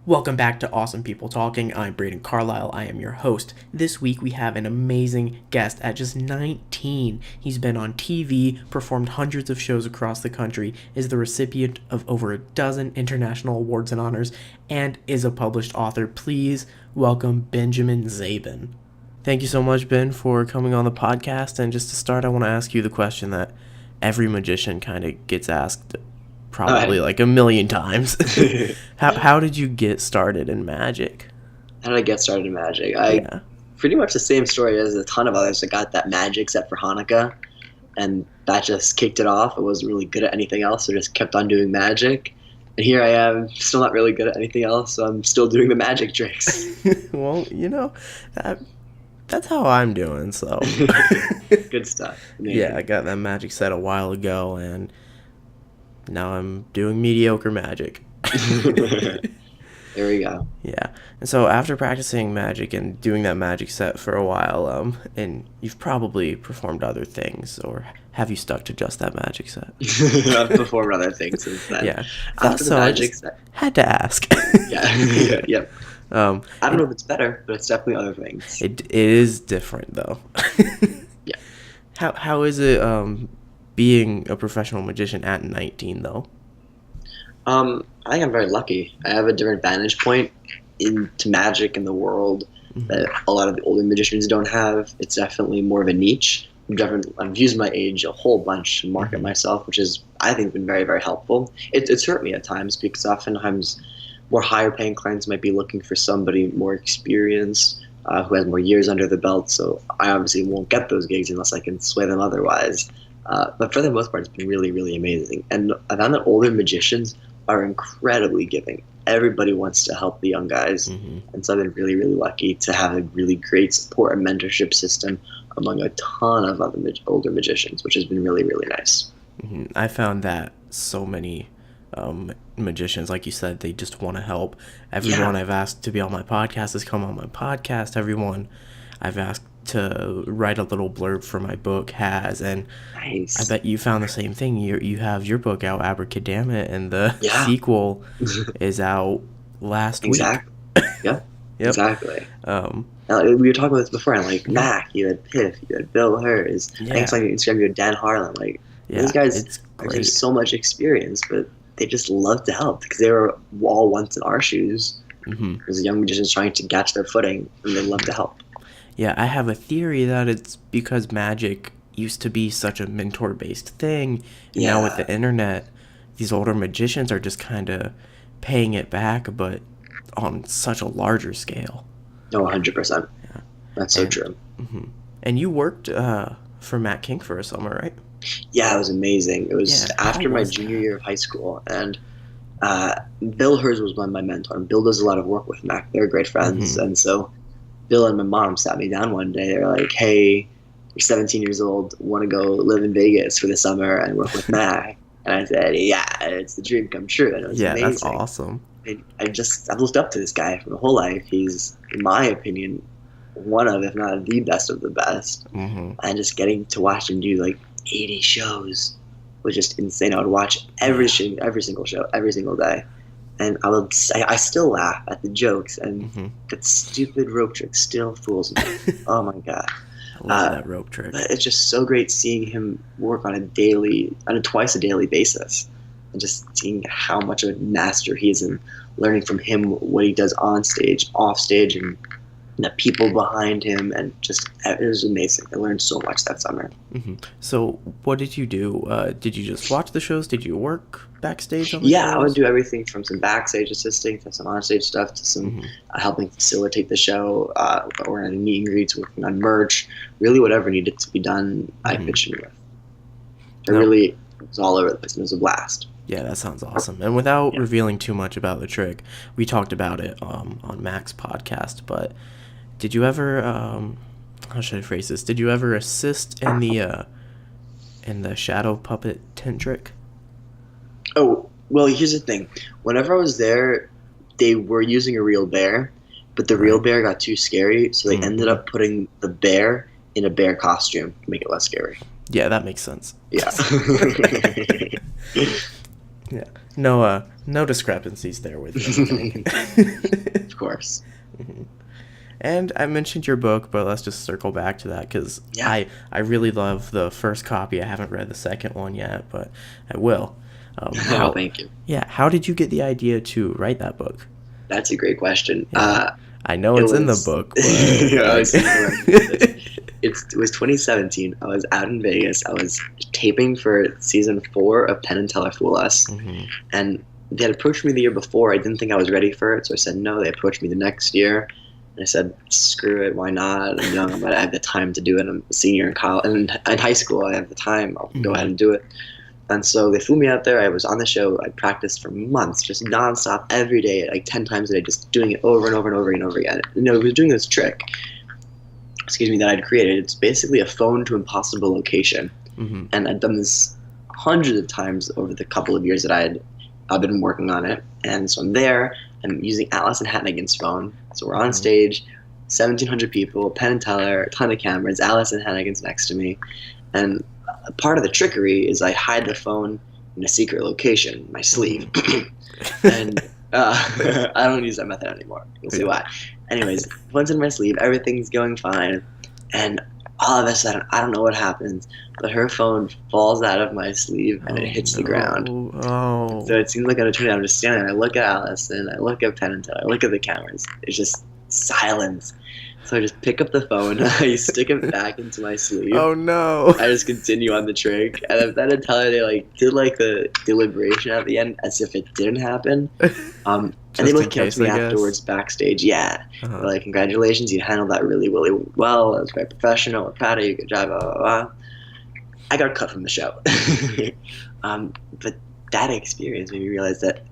Welcome back to Awesome People Talking. I'm Braden Carlisle. I am your host. This week we have an amazing guest. At just 19, he's been on TV, performed hundreds of shows across the country, is the recipient of over a dozen international awards and honors, and is a published author. Please welcome Benjamin Zabin. Thank you so much, Ben, for coming on the podcast. And just to start, I want to ask you the question that every magician kind of gets asked probably like a million times. How did you get started in magic? How did I get started in magic? Pretty much the same story as a ton of others. I got that magic set for Hanukkah, and that just kicked it off. I wasn't really good at anything else, so just kept on doing magic. And here I am, still not really good at anything else, so I'm still doing the magic tricks. Well, that's how I'm doing, so. Good stuff. Amazing. Yeah, I got that magic set a while ago, and now I'm doing mediocre magic. There we go. Yeah. And so after practicing magic and doing that magic set for a while, and you've probably performed other things, or have you stuck to just that magic set? I've performed other things since then. Yeah. After the magic set. Had to ask. Yeah. I don't know if it's better, but it's definitely other things. It is different, though. Yeah. How is it being a professional magician at 19, though? I think I'm very lucky. I have a different vantage point into magic in the world that a lot of the older magicians don't have. It's definitely more of a niche. I've used my age a whole bunch to market myself, which is, I think, been very, very helpful. It's hurt me at times because oftentimes more higher paying clients might be looking for somebody more experienced, who has more years under the belt. So I obviously won't get those gigs unless I can sway them otherwise. But for the most part, it's been really, really amazing. And I found that older magicians are incredibly giving. Everybody wants to help the young guys. And so I've been really, really lucky to have a really great support and mentorship system among a ton of other older magicians, which has been really, really nice. I found that so many magicians, like you said, they just want to help. Everyone I've asked to be on my podcast has come on my podcast. Everyone I've asked to write a little blurb for my book has, and nice. I bet you found the same thing. You have your book out, AbracaDAMMIT, and the sequel is out last week. Yep. Exactly. We were talking about this before, and like Mac, you had Piff, you had Bill Hers. I think it's on Instagram, you had Dan Harlan. Like these guys have so much experience, but they just love to help because they were all once in our shoes as young magicians trying to catch their footing, and they love to help. Yeah, I have a theory that it's because magic used to be such a mentor-based thing, and now with the internet, these older magicians are just kind of paying it back, but on such a larger scale. Oh, 100%. Yeah. That's so true. And you worked for Matt King for a summer, right? Yeah, it was amazing. It was after my junior year of high school, and Bill Hers was my mentor. And Bill does a lot of work with Mac. They're great friends, and so Bill and my mom sat me down one day. They're like, "Hey, you're 17 years old. Want to go live in Vegas for the summer and work with Mac?" And I said, "Yeah, it's the dream come true." And it was amazing. That's awesome. I've looked up to this guy for my whole life. He's, in my opinion, one of, if not the best of the best. And just getting to watch him do like 80 shows was just insane. I would watch every single show, every single day. And I still laugh at the jokes, and that stupid rope trick still fools me. Oh my god! I love that rope trick. But it's just so great seeing him work on a twice a daily basis, and just seeing how much of a master he is, and learning from him what he does on stage, off stage, and the people behind him, and just it was amazing. I learned so much that summer. So what did you do? Did you just watch the shows? Did you work backstage on the shows? I would do everything from some backstage assisting to some onstage stuff to some helping facilitate the show, or in meet and greets, working on merch, really whatever needed to be done, I pitched in with. It really was all over the place. It was a blast. Yeah, that sounds awesome. And without revealing too much about the trick, we talked about it on Mac's podcast, but did you ever, how should I phrase this? Did you ever assist in the shadow puppet tent trick? Oh, well, here's the thing. Whenever I was there, they were using a real bear, but the real bear got too scary, so they ended up putting the bear in a bear costume to make it less scary. Yeah, that makes sense. Yeah. Yeah. No, No discrepancies there with anything. Of course. And I mentioned your book, but let's just circle back to that because Yeah. I really love the first copy. I haven't read the second one yet, but I will. Thank you. Yeah, how did you get the idea to write that book? That's a great question. Yeah. I know It it's in the was- book, but It was 2017. I was out in Vegas. I was taping for season 4 of Penn and Teller Fool Us. Mhm. And they had approached me the year before. I didn't think I was ready for it, so I said no. They approached me the next year. And I said, screw it, why not? I'm young, but I have the time to do it. I'm a senior in college, and in high school, I have the time. I'll go ahead and do it. And so they flew me out there. I was on the show. I practiced for months, just nonstop, every day, like 10 times a day, just doing it over and over and over and over again. And I was doing this trick, that I'd created. It's basically a phone to impossible location. Mhm. And I'd done this hundreds of times over the couple of years that I've been working on it. And so I'm there. I'm using Alyson Hannigan's phone. So we're on stage, 1,700 people, Penn and Teller, a ton of cameras. Alyson Hannigan's next to me. And part of the trickery is I hide the phone in a secret location, my sleeve. And I don't use that method anymore. You'll see why. Anyways, phone's in my sleeve. Everything's going fine. And all of a sudden, I don't know what happens, but her phone falls out of my sleeve and it hits the ground. Oh. So it seems like an eternity. I'm just standing there. I look at Alyson, I look at Penn and Teller, I look at the cameras. It's just silence. So I just pick up the phone, I stick it back into my sleeve. Oh no. I just continue on the trick. And then Penn and Teller, they did the deliberation at the end as if it didn't happen. And they both came up to me afterwards backstage. Yeah. Uh-huh. They're like, congratulations, you handled that really, really well. It was very professional. We're proud of you. Good job. Blah, blah, blah. I got cut from the show. But that experience made me realize that,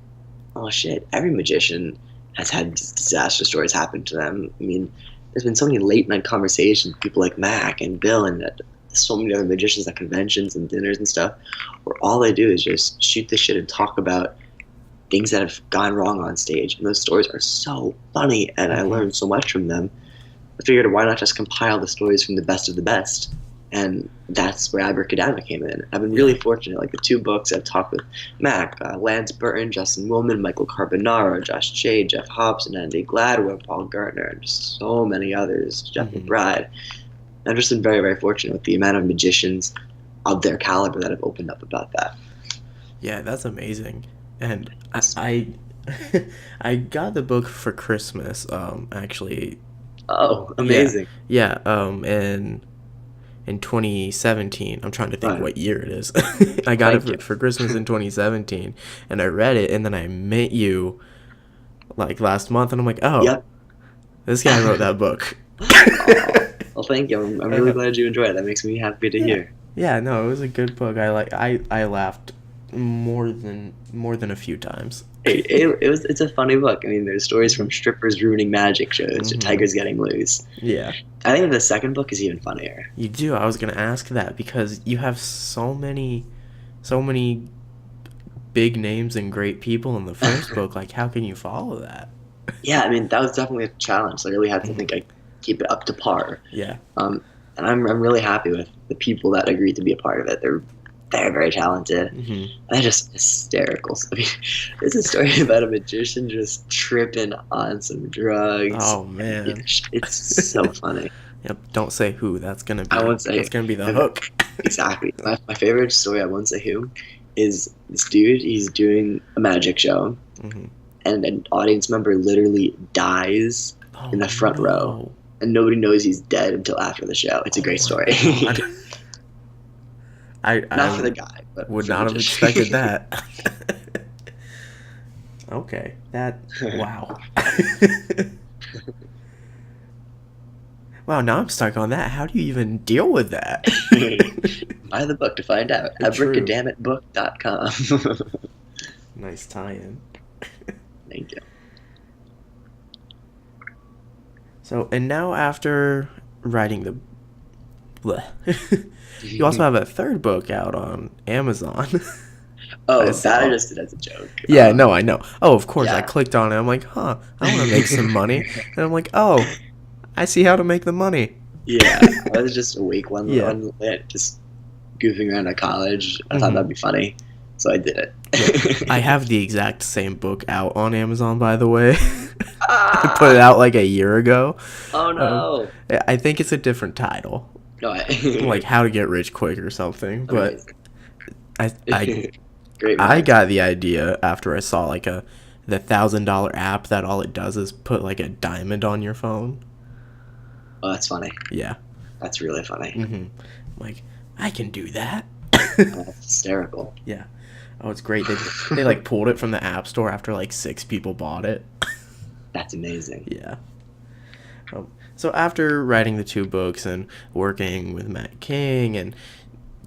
oh shit, every magician has had disaster stories happen to them. I mean, there's been so many late night conversations with people like Mac and Bill and so many other magicians at conventions and dinners and stuff, where all they do is just shoot the shit and talk about things that have gone wrong on stage. And those stories are so funny, and I learned so much from them. I figured, why not just compile the stories from the best of the best? And that's where AbracaDAMMIT came in. I've been really fortunate. Like the 2 books I've talked with Mac, Lance Burton, Justin Willman, Michael Carbonaro, Josh Chade, Jeff Hobson, Andy Gladwell, Paul Gartner, and just so many others, Jeff McBride. I've just been very, very fortunate with the amount of magicians of their caliber that have opened up about that. Yeah, that's amazing. And I got the book for Christmas, actually. Oh, amazing. Yeah, in 2017. I'm trying to think what year it is. I got it for Christmas in 2017, and I read it, and then I met you last month, and I'm like, oh, this guy wrote that book. Well, thank you. I'm really glad you enjoyed it. That makes me happy to hear. Yeah, no, it was a good book. I laughed more than a few times. It's a funny book. I mean, there's stories from strippers ruining magic shows to tigers getting loose. Yeah. I think the second book is even funnier. You do. I was going to ask that because you have so many big names and great people in the first book. Like, how can you follow that? Yeah, I mean, that was definitely a challenge. I really had to think I keep it up to par. Yeah. And I'm really happy with the people that agreed to be a part of it. They're very, very talented. They're just hysterical. I mean, there's a story about a magician just tripping on some drugs. Oh man, it's so funny. Yep. Don't say who. That's gonna be. I won't say. That's gonna be the hook. Exactly. My favorite story, I won't say who, is this dude. He's doing a magic show, and an audience member literally dies in the front row, and nobody knows he's dead until after the show. It's a great story. Not for the guy, but would not have expected that. Okay, wow. Wow, now I'm stuck on that. How do you even deal with that? Buy the book to find out. AbracaDAMMITbook.com. Nice tie-in. Thank you. So, and now after writing the... You also have a third book out on Amazon. Oh, that I just did as a joke. Yeah, no, I know. Oh, of course. Yeah. I clicked on it. I'm like, I want to make some money. And I'm like, oh, I see how to make the money. Yeah, I was just awake one night, just goofing around at college. I thought that'd be funny. So I did it. I have the exact same book out on Amazon, by the way. I put it out like a year ago. Oh no! I think it's a different title, No, like How to Get Rich Quick or something. But I Great. I got the idea after I saw like the $1,000 app that all it does is put like a diamond on your phone. Oh, that's funny. Yeah, That's really funny. mm-hmm. Like I can do that. Oh, that's hysterical. Yeah. Oh, it's great. They like pulled it from the App Store after like 6 people bought it. That's amazing. Yeah. So after writing the 2 books and working with Matt King and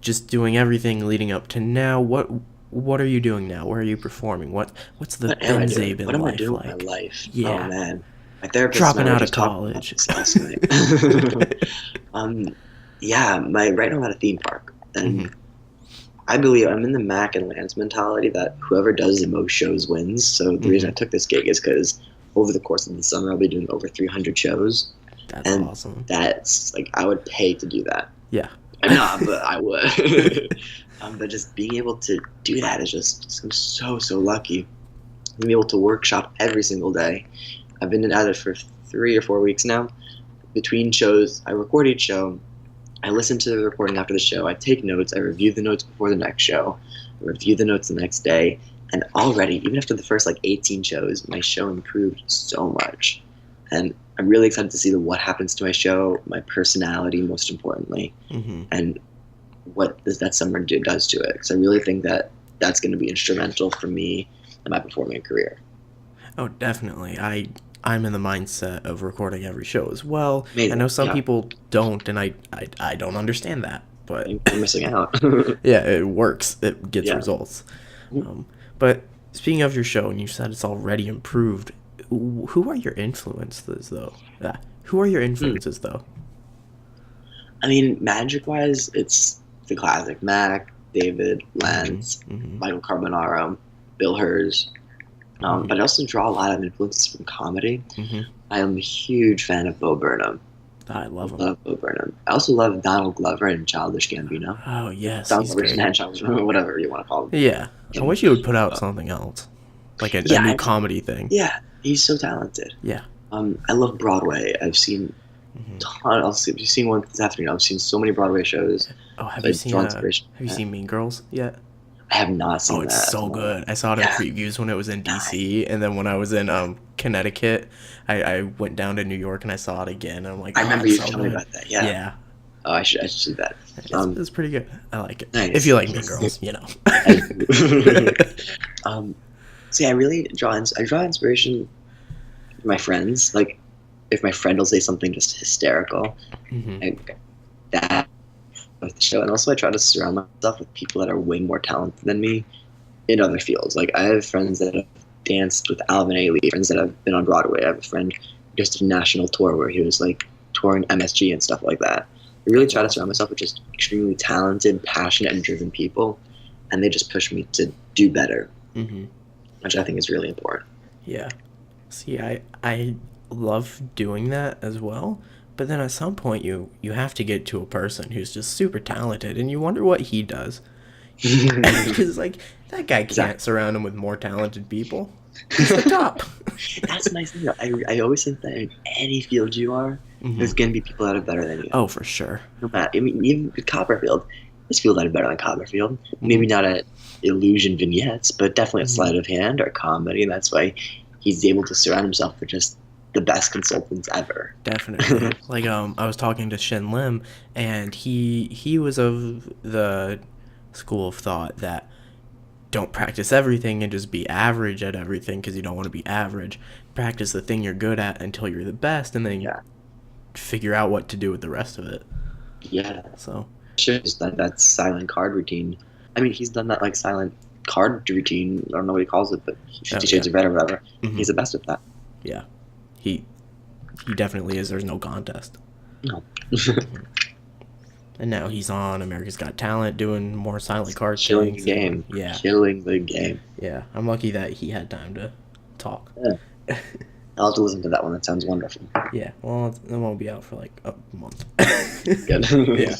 just doing everything leading up to now, what are you doing now? Where are you performing? What's the Ben Zabin What am I life doing like? with my life? Yeah. Oh man, my therapist Dropping and I were out of just talking about college. this last night. Yeah, right now I'm at a theme park, and I believe I'm in the Mac and Lance mentality that whoever does the most shows wins. So the reason I took this gig is because over the course of the summer I'll be doing over 300 shows. That's and awesome. That's like I would pay to do that. Yeah. I'm not, but I would. But just being able to do that is I'm so lucky. Being able to workshop every single day. I've been at it for 3 or 4 weeks now. Between shows, I record each show. I listen to the recording after the show. I take notes. I review the notes before the next show. I review the notes the next day. And already, even after the first 18 shows, my show improved so much. And I'm really excited to see what happens to my show, my personality, most importantly, and what that summer does to it. Because I really think that that's going to be instrumental for me in my performing career. Oh, definitely. I'm in the mindset of recording every show as well. Amazing. I know some people don't, and I don't understand that, but you're missing out. Yeah, it works. It gets results. But speaking of your show, and you said it's already improved, who are your influences, though? Who are your influences, though? I mean, magic-wise, it's the classic Mac, David, Lance, Michael Carbonaro, Bill Hers. But I also draw a lot of influences from comedy. I am a huge fan of Bo Burnham. I love him. Love Bo Burnham. I also love Donald Glover and Childish Gambino. Oh, yes. Donald Glover and Childish Gambino, whatever you want to call him. Yeah. I wish you would put out something else. Like a new comedy thing. Yeah. He's so talented. Yeah. I love Broadway. I've seen a ton. I've seen one this afternoon. I've seen so many Broadway shows. Oh, have you seen Mean Girls yet? I have not seen that. Oh, it's so good. I saw it in previews when it was in DC, and then when I was in Connecticut, I went down to New York and I saw it again. And I'm like, I remember you telling me about that. Yeah. Yeah. Oh, I should see that. It's pretty good. I like it. Nice. If you like Mean Girls, you know. See, I really draw inspiration from my friends. Like, if my friend will say something just hysterical, that with the show. And also I try to surround myself with people that are way more talented than me in other fields. Like, I have friends that have danced with Alvin Ailey, friends that have been on Broadway. I have a friend who just did a national tour where he was like touring MSG and stuff like that. I really try to surround myself with just extremely talented, passionate, and driven people, and they just push me to do better, which I think is really important. Yeah. See, I love doing that as well, but then at some point you have to get to a person who's just super talented, and you wonder what he does. Because, like, that guy can't surround him with more talented people. He's the top. That's a nice thing. I always think that in any field you are, there's going to be people that are better than you. Oh, for sure. No matter, I mean, even with Copperfield, there's people that are better than Copperfield. Maybe not at illusion vignettes, but definitely at sleight of hand or comedy. And that's why he's able to surround himself with just the best consultants ever. Definitely. Like, I was talking to Shin Lim, and he was of the school of thought that don't practice everything and just be average at everything because you don't want to be average. Practice the thing you're good at until you're the best, and then figure out what to do with the rest of it. Yeah. So. He's done that silent card routine. I mean, he's done that like silent card routine. I don't know what he calls it, but 50 Shades of Red or whatever. He's the best at that. Yeah. He definitely is. There's no contest. No. And now he's on America's Got Talent doing more silent card things. Killing the game. Yeah. Killing the game. Yeah. I'm lucky that he had time to talk. Yeah. I'll have to listen to that one. That sounds wonderful. Yeah. Well, it won't be out for like a month. Good. Yeah.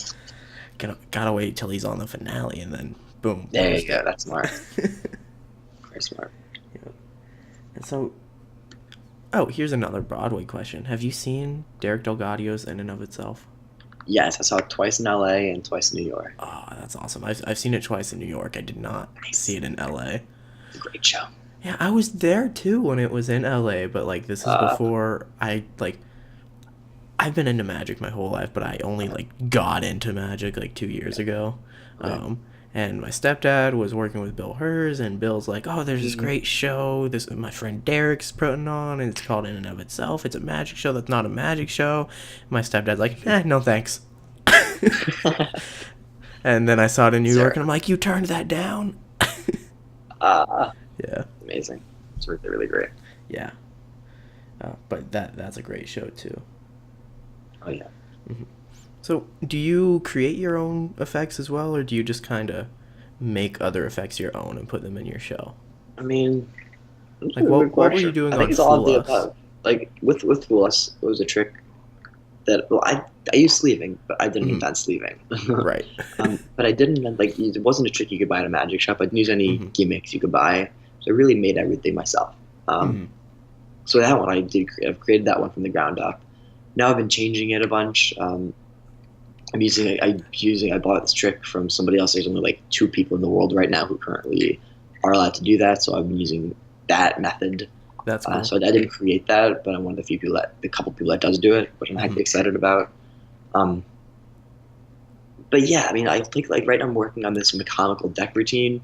Gotta wait till he's on the finale and then Boom. There you go. That's smart. Very smart. Yeah. And so, oh, here's another Broadway question. Have you seen Derek Delgadio's In and of Itself? Yes, I saw it twice in LA and twice in New York. Oh, that's awesome. I've seen it twice in New York. I did not see it in LA. It's a great show. Yeah, I was there too when it was in LA, but like this is before I've been into magic my whole life, but I only like got into magic like 2 years ago. Right. And my stepdad was working with Bill Hers, and Bill's like, "Oh, there's this great show this my friend Derek's putting on, and it's called In and of Itself. It's a magic show that's not a magic show." My stepdad's like, "No thanks." And then I saw it in New York, and I'm like, "You turned that down?" Yeah. Amazing. It's really, really great. Yeah. But that's a great show too. Oh yeah. So, do you create your own effects as well, or do you just kind of make other effects your own and put them in your show? I mean, Like, what were you doing I on think it's all of Fool the Us? above. Like with Fool Us, it was a trick that I used sleeving, but I didn't invent sleeving. Right. But I didn't invent it wasn't a trick you could buy at a magic shop. I didn't use any gimmicks you could buy, so I really made everything myself. So that one I've created that one from the ground up. Now I've been changing it a bunch. I bought this trick from somebody else. There's only like 2 people in the world right now who currently are allowed to do that, so I've been using that method. That's cool. So I didn't create that, but I'm one of the couple people that does do it, which I'm happy excited about. But yeah, I mean, I think like right now I'm working on this mechanical deck routine,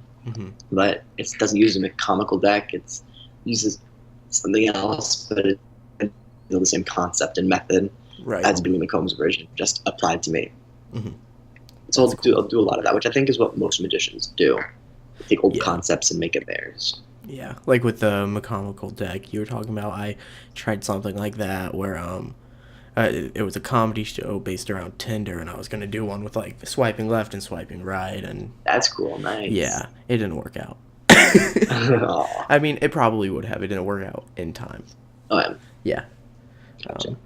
but it doesn't use a mechanical deck. It uses something else, but it's the same concept and method as Billy McComb's version, just applied to me. So I'll do a lot of that, which I think is what most magicians do. They take old concepts and make it theirs. Yeah, like with the mechanical deck you were talking about, I tried something like that where it was a comedy show based around Tinder, and I was going to do one with like swiping left and swiping right, and that's cool. Nice. Yeah, it didn't work out. Aw. I mean, it probably would have. It didn't work out in time. Oh, yeah. Yeah. Gotcha.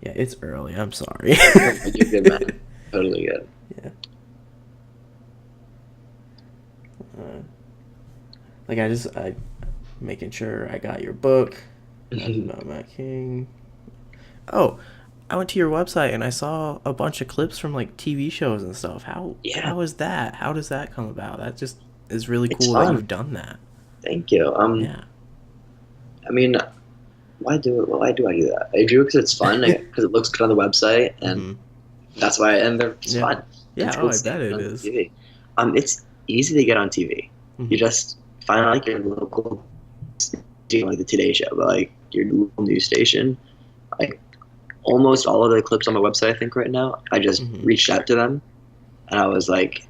Yeah, it's early. I'm sorry. You're good, man. Totally good. Yeah. Like I making sure I got your book. About Matt King. Oh, I went to your website and I saw a bunch of clips from like TV shows and stuff. How is that? How does that come about? That just is really cool that you've done that. Thank you. Yeah. I mean, why do it? Why do I do that? I do it because it's fun, because it looks good on the website, and that's why. And it's fun. Yeah, it's I bet it is. TV. It's easy to get on TV. You just find like your local, like the Today Show, but like your local news station. Like almost all of the clips on my website, I think right now, I just reached out to them, and I was like,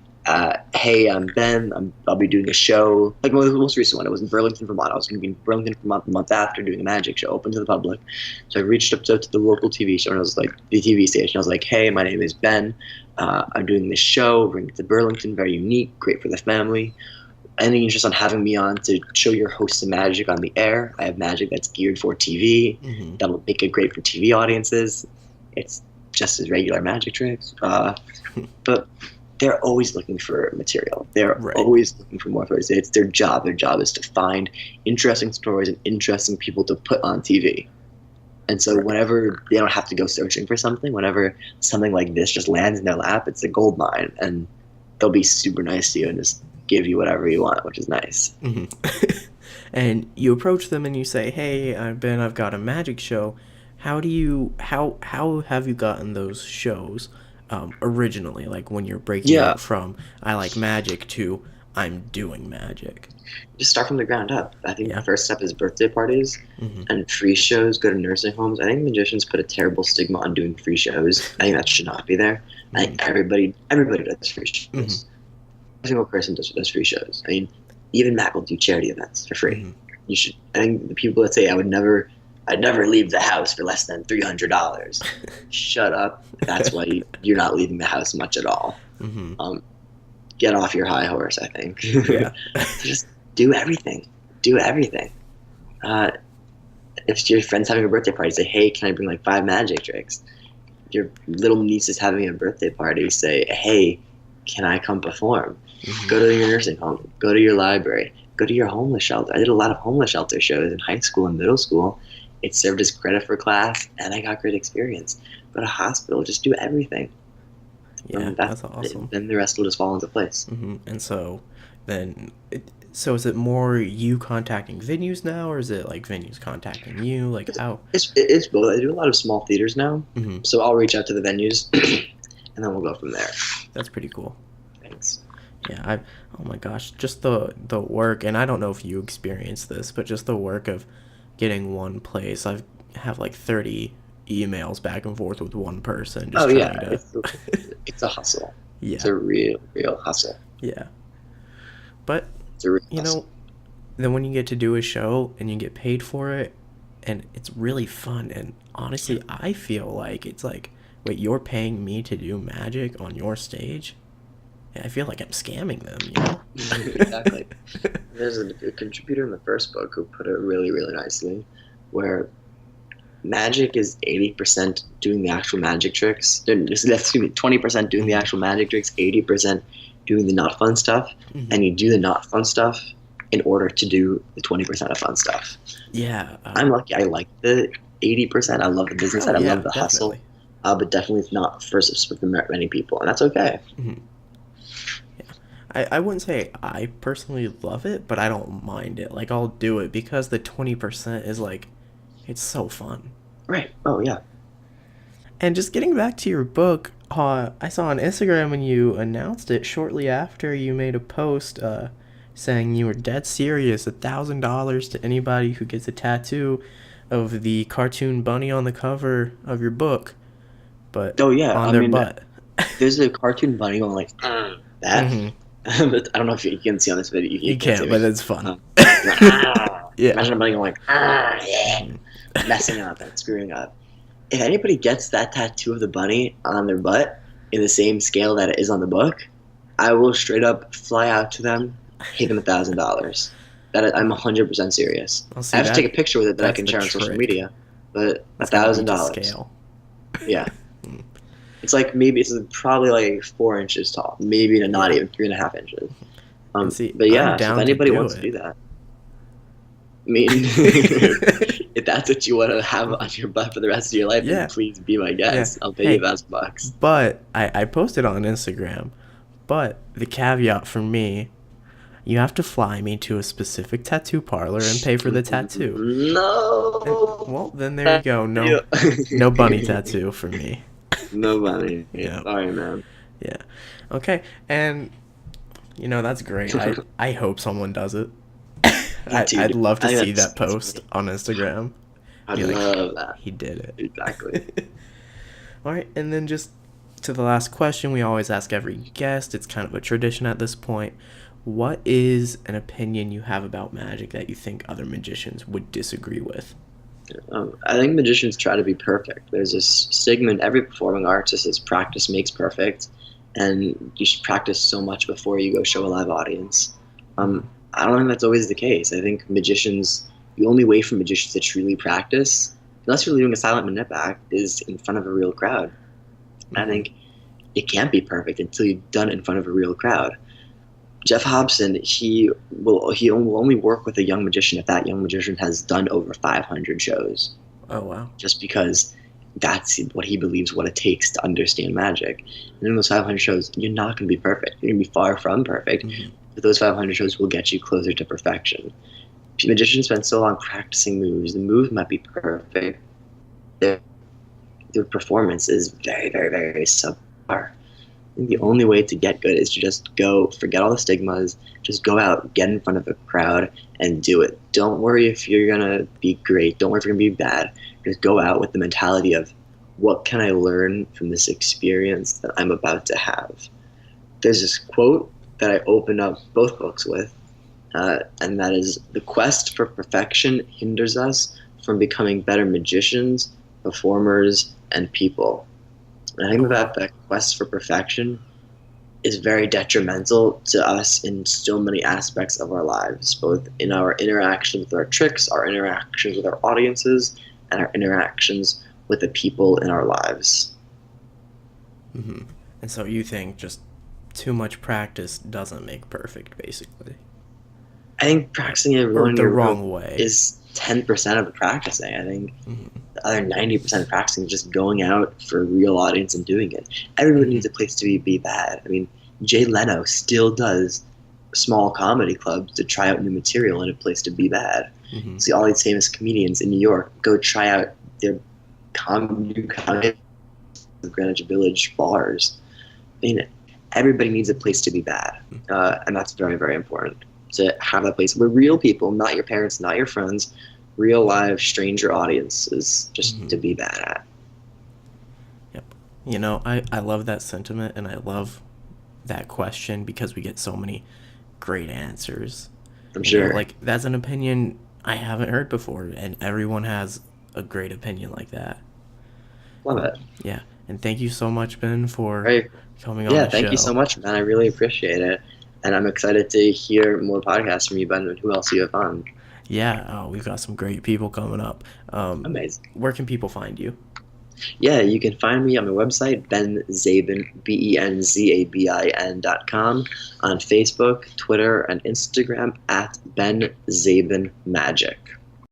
"Hey, I'm Ben. I'll be doing a show." Like the most recent one, it was in Burlington, Vermont. I was going to be in Burlington, Vermont the month after, doing a magic show open to the public. So I reached up to the local TV show, and I was like, the TV station. I was like, "Hey, my name is Ben. I'm doing this show. Bring it to Burlington. Very unique. Great for the family. Any interest on having me on to show your hosts of magic on the air? I have magic that's geared for TV. That'll make it great for TV audiences. It's just as regular magic tricks, but." They're always looking for material. They're always looking for more stories. It's their job. Their job is to find interesting stories and interesting people to put on TV. And so whenever they don't have to go searching for something, whenever something like this just lands in their lap, it's a gold mine. And they'll be super nice to you and just give you whatever you want, which is nice. And you approach them and you say, "Hey, I've got a magic show. How have you gotten those shows originally, like when you're breaking out from I like magic to I'm doing magic?" Just start from the ground up. I think the first step is birthday parties and free shows. Go to nursing homes. I think magicians put a terrible stigma on doing free shows. I think that should not be there. I think everybody does free shows. Every single person does free shows. I mean, even Mac will do charity events for free. You should. I think the people that say I'd never leave the house for less than $300. Shut up. That's why you're not leaving the house much at all. Get off your high horse, I think. Just do everything. Do everything. If your friend's having a birthday party, say, "Hey, can I bring like 5 magic tricks?" your little niece is having a birthday party, say, hey, can I come perform? Go to your nursing home. Go to your library. Go to your homeless shelter. I did a lot of homeless shelter shows in high school and middle school. It served as credit for class, and I got great experience. Go to hospital. Just do everything. Yeah, that's awesome. Then the rest will just fall into place. And so then, so is it more you contacting venues now, or is it like venues contacting you? Like how? It's both. I do a lot of small theaters now, so I'll reach out to the venues, and then we'll go from there. That's pretty cool. Thanks. Yeah, oh my gosh, just the work, and I don't know if you experienced this, but just the work of getting one place. I have like 30 emails back and forth with one person. Just trying to... it's a hustle. Yeah, it's a real hustle. Yeah, but it's a real hustle. Then when you get to do a show and you get paid for it, and it's really fun. And honestly, I feel like it's like, wait, you're paying me to do magic on your stage? I feel like I'm scamming them, you know? Exactly. There's a contributor in the first book who put it really, really nicely, where magic is 80% doing the actual magic tricks. Excuse me, 20% doing the actual magic tricks, 80% doing the not fun stuff, and you do the not fun stuff in order to do the 20% of fun stuff. Yeah. I'm lucky. I like the 80%. I love the business side. I love the hustle. But definitely it's not for many people, and that's okay. I wouldn't say I personally love it, but I don't mind it. Like, I'll do it because the 20% is like, it's so fun. Right. Oh, yeah. And just getting back to your book, I saw on Instagram when you announced it shortly after you made a post saying you were dead serious, $1,000 to anybody who gets a tattoo of the cartoon bunny on the cover of your book, but on their butt. There's a cartoon bunny going like that. But I don't know if you can see on this video. You can't, but it's fun. Yeah. Imagine a bunny going like, messing up and screwing up. If anybody gets that tattoo of the bunny on their butt in the same scale that it is on the book, I will straight up fly out to them, pay them $1,000. That I'm 100% serious. I have to take a picture with it that I can share on social media, but $1,000. Yeah. It's like it's probably like 4 inches tall, maybe not even 3.5 inches. But yeah, if anybody wants to do that, I mean, if that's what you want to have on your butt for the rest of your life, then please be my guest. I'll pay you $1,000. But I posted on Instagram. But the caveat for me, you have to fly me to a specific tattoo parlor and pay for the tattoo. No. Well, then there you go. No bunny tattoo for me. No bunny. Yeah. Sorry, man. Yeah. Okay. And that's great. I hope someone does it. I'd love to see that post on Instagram. I'd love that. He did it. Exactly. All right. And then just to the last question, we always ask every guest. It's kind of a tradition at this point. What is an opinion you have about magic that you think other magicians would disagree with? I think magicians try to be perfect. There's this stigma in every performing arts that says practice makes perfect, and you should practice so much before you go show a live audience. I don't think that's always the case. I think the only way for magicians to truly practice, unless you're doing a silent manip act, is in front of a real crowd. I think it can't be perfect until you've done it in front of a real crowd. Jeff Hobson, he will only work with a young magician if that young magician has done over 500 shows. Oh, wow. Just because that's what he believes what it takes to understand magic. And in those 500 shows, you're not going to be perfect. You're going to be far from perfect. But those 500 shows will get you closer to perfection. Magicians spend so long practicing moves. The moves might be perfect. Their performance is very, very, very subpar. I think the only way to get good is to just go, forget all the stigmas, just go out, get in front of a crowd, and do it. Don't worry if you're going to be great. Don't worry if you're going to be bad. Just go out with the mentality of, what can I learn from this experience that I'm about to have? There's this quote that I opened up both books with, and that is, the quest for perfection hinders us from becoming better magicians, performers, and people. And I think that quest for perfection is very detrimental to us in so many aspects of our lives, both in our interactions with our tricks, our interactions with our audiences, and our interactions with the people in our lives. And so you think just too much practice doesn't make perfect, basically. I think practicing it Or in the your wrong room way. is 10% of the practicing. I think the other 90% of practicing is just going out for a real audience and doing it. Everybody needs a place to be bad. I mean, Jay Leno still does small comedy clubs to try out new material and a place to be bad. See all these famous comedians in New York go try out their new comedy in Greenwich Village bars. I mean, everybody needs a place to be bad, and that's very, very important. To have that place where real people, not your parents, not your friends, real live stranger audiences, just to be bad at. Yep. You know, I love that sentiment, and I love that question because we get so many great answers. I'm You know, sure. like, that's an opinion I haven't heard before, and everyone has a great opinion like that. Love it. Yeah. And thank you so much, Ben, for Right. coming on Yeah, the thank you so show. much, man. I really appreciate it. And I'm excited to hear more podcasts from you, Ben, and who else you have on. Yeah, we've got some great people coming up. Amazing. Where can people find you? Yeah, you can find me on my website, benzabin, benzabin.com, on Facebook, Twitter, and Instagram at Ben Zabin Magic.